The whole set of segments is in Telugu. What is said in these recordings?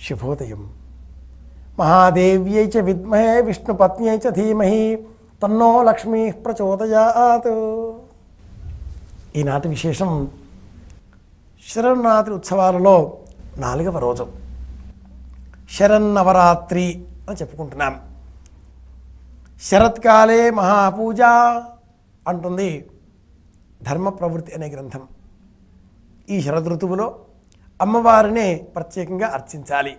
శుభోదయం. మహాదేవ్యై చ విద్మహే విష్ణుపత్న్యై చ ధీమహి తన్నో లక్ష్మీ ప్రచోదయాత్. ఈనాటి విశేషం శరన్నవరాత్రి ఉత్సవాలలో 4వ రోజు శరన్నవరాత్రి అని చెప్పుకుంటున్నాం. శరత్కాలే మహాపూజ అంటుంది ధర్మ ప్రవృత్తి అనే గ్రంథం. ఈ శరదృతువులో అమ్మవారిని ప్రత్యేకంగా అర్చించాలి.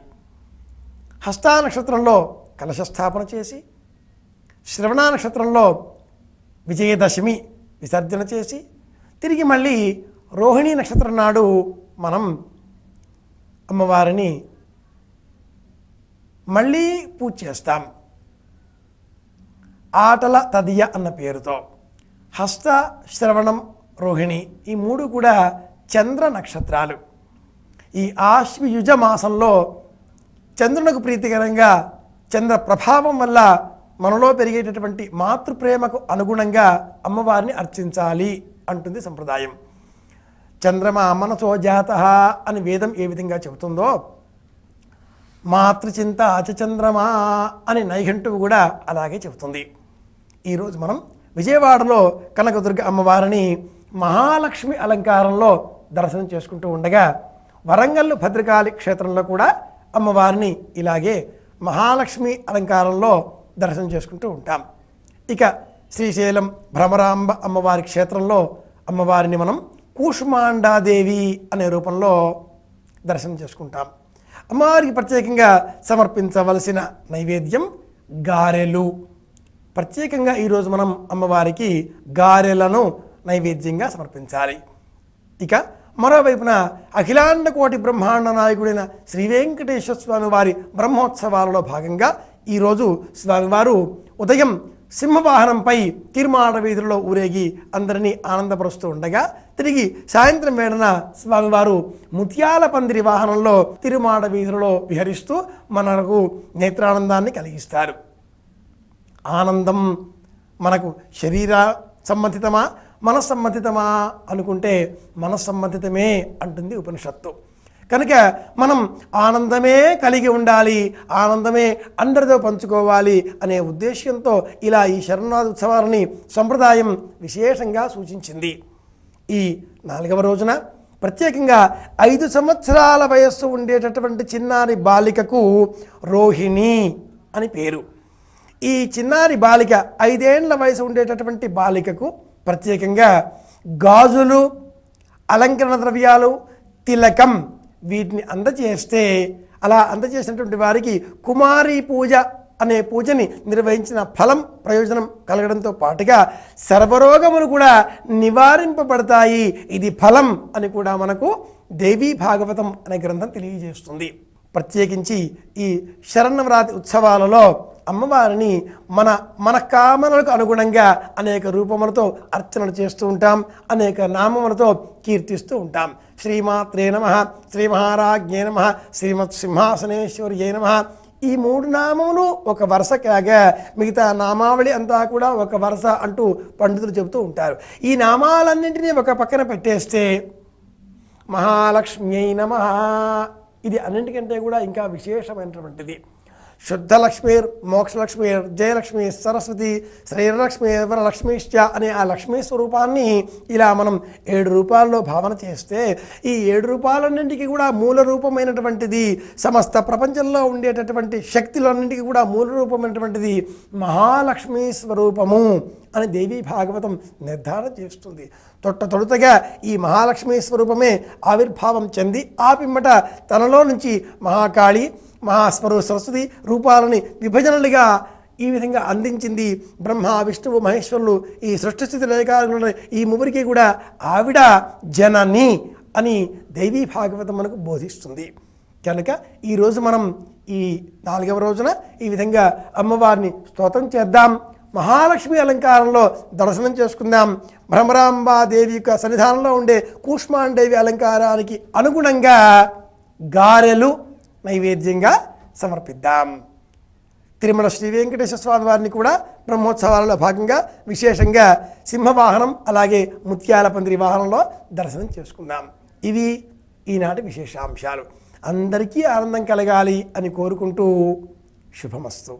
హస్తా నక్షత్రంలో కలశస్థాపన చేసి, శ్రవణ నక్షత్రంలో విజయదశమి విసర్జన చేసి, తిరిగి మళ్ళీ రోహిణీ నక్షత్రం నాడు మనం అమ్మవారిని మళ్ళీ పూజ చేస్తాం. ఆటల తదియ అన్న పేరుతో హస్త, శ్రవణం, రోహిణి ఈ 3 కూడా చంద్ర నక్షత్రాలు. ఈ ఆశ్వయుజ మాసంలో చంద్రునికి ప్రీతికరంగా చంద్ర ప్రభావం వల్ల మనలో పెరిగేటటువంటి మాతృప్రేమకు అనుగుణంగా అమ్మవారిని అర్చించాలి అంటుంది సంప్రదాయం. చంద్రమా మనసో జాతః అని వేదం ఏ విధంగా చెబుతుందో, మాతృచింత చంద్రమా అని నైఘంటువు కూడా అలాగే చెబుతుంది. ఈరోజు మనం విజయవాడలో కనకదుర్గ అమ్మవారిని మహాలక్ష్మి అలంకారంలో దర్శనం చేసుకుంటూ ఉండగా, వరంగల్ భద్రకాళి క్షేత్రంలో కూడా అమ్మవారిని ఇలాగే మహాలక్ష్మి అలంకారంలో దర్శనం చేసుకుంటూ ఉంటాం. ఇక శ్రీశైలం భ్రమరాంబ అమ్మవారి క్షేత్రంలో అమ్మవారిని మనం కూష్మాండాదేవి అనే రూపంలో దర్శనం చేసుకుంటాం. అమ్మవారికి ప్రత్యేకంగా సమర్పించవలసిన నైవేద్యం గారెలు. ప్రత్యేకంగా ఈరోజు మనం అమ్మవారికి గారెలను నైవేద్యంగా సమర్పించాలి. ఇక మరోవైపున అఖిలాండ కోటి బ్రహ్మాండ నాయకుడైన శ్రీ వెంకటేశ్వర స్వామి వారి బ్రహ్మోత్సవాలలో భాగంగా ఈరోజు స్వామివారు ఉదయం సింహవాహనంపై తిరుమాడ వీధుల్లో ఊరేగి అందరినీ ఆనందపరుస్తూ ఉండగా, తిరిగి సాయంత్రం వేళన స్వామివారు ముత్యాల పందిరి వాహనంలో తిరుమాడ వీధులలో విహరిస్తూ మనకు నేత్రానందాన్ని కలిగిస్తారు. ఆనందం మనకు శరీర సంబంధితమా మనస్సంబంధితమా అనుకుంటే మనస్సంబంధితమే అంటుంది ఉపనిషత్తు. కనుక మనం ఆనందమే కలిగి ఉండాలి, ఆనందమే అందరితో పంచుకోవాలి అనే ఉద్దేశ్యంతో ఇలా ఈ శరణాది ఉత్సవాలని సంప్రదాయం విశేషంగా సూచించింది. ఈ 4వ రోజున ప్రత్యేకంగా 5 సంవత్సరాల వయస్సు ఉండేటటువంటి చిన్నారి బాలికకు రోహిణి అని పేరు. ఈ చిన్నారి బాలిక 5 ఏళ్ల వయసు ఉండేటటువంటి బాలికకు ప్రత్యేకంగా గాజులు, అలంకరణ ద్రవ్యాలు, తిలకం వీటిని అందజేస్తే, అలా అందజేసినటువంటి వారికి కుమారి పూజ అనే పూజని నిర్వహించిన ఫలం ప్రయోజనం కలగడంతో పాటుగా సర్వరోగములు కూడా నివారింపబడతాయి. ఇది ఫలం అని కూడా మనకు దేవీ భాగవతం అనే గ్రంథం తెలియజేస్తుంది. ప్రత్యేకించి ఈ శరన్నవరాత్రి ఉత్సవాలలో అమ్మవారిని మన కామనలకు అనుగుణంగా అనేక రూపములతో అర్చనలు చేస్తూ ఉంటాం, అనేక నామములతో కీర్తిస్తూ ఉంటాం. శ్రీమాత్రే నమః, శ్రీ మహారాజ్ఞే నమః, శ్రీమత్ సింహాసనేశ్వర్యై నమః. ఈ 3 నామములు ఒక వరుస కాగా మిగతా నామావళి అంతా కూడా ఒక వరుస అంటూ పండితులు చెబుతూ ఉంటారు. ఈ నామాలన్నింటినీ ఒక పక్కన పెట్టేస్తే మహాలక్ష్మ్యై నమః ఇది అన్నింటికంటే కూడా ఇంకా విశేషమైనటువంటిది. శుద్ధలక్ష్మీర్, మోక్షలక్ష్మీర్, జయలక్ష్మి, సరస్వతి, శ్రీలక్ష్మి, వరలక్ష్మీశ్చ అనే ఆ లక్ష్మీ స్వరూపాన్ని ఇలా మనం 7 రూపాల్లో భావన చేస్తే, ఈ 7 రూపాలన్నింటికి కూడా మూల రూపమైనటువంటిది, సమస్త ప్రపంచంలో ఉండేటటువంటి శక్తులన్నింటికి కూడా మూల రూపమైనటువంటిది మహాలక్ష్మీ స్వరూపము అని దేవీ భాగవతం నిర్ధారణ చేస్తుంది. తొలుతగా ఈ మహాలక్ష్మీ స్వరూపమే ఆవిర్భావం చెంది ఆ పిమ్మట తనలో నుంచి మహాకాళి, సరస్వతి రూపాలని విభజనలుగా ఈ విధంగా అందించింది. బ్రహ్మ, విష్ణువు, మహేశ్వరులు ఈ సృష్టిస్థితి లయకారులు ఈ 3కి కూడా ఆవిడ జనని అని దేవీ భాగవతం మనకు బోధిస్తుంది. కనుక ఈరోజు మనం ఈ 4వ రోజున ఈ విధంగా అమ్మవారిని స్తోత్రం చేద్దాం. మహాలక్ష్మి అలంకారంలో దర్శనం చేసుకుందాం. భ్రమరాంబాదేవి యొక్క సన్నిధానంలో ఉండే కూష్మాండేవి అలంకారానికి అనుగుణంగా గారెలు నైవేద్యంగా సమర్పిద్దాం. తిరుమల శ్రీ వెంకటేశ్వర స్వామి వారిని కూడా బ్రహ్మోత్సవాలలో భాగంగా విశేషంగా సింహవాహనం అలాగే ముత్యాల పందిరి వాహనంలో దర్శనం చేసుకుందాం. ఇవి ఈనాటి విశేషాంశాలు. అందరికీ ఆనందం కలగాలి అని కోరుకుంటూ శుభమస్తు.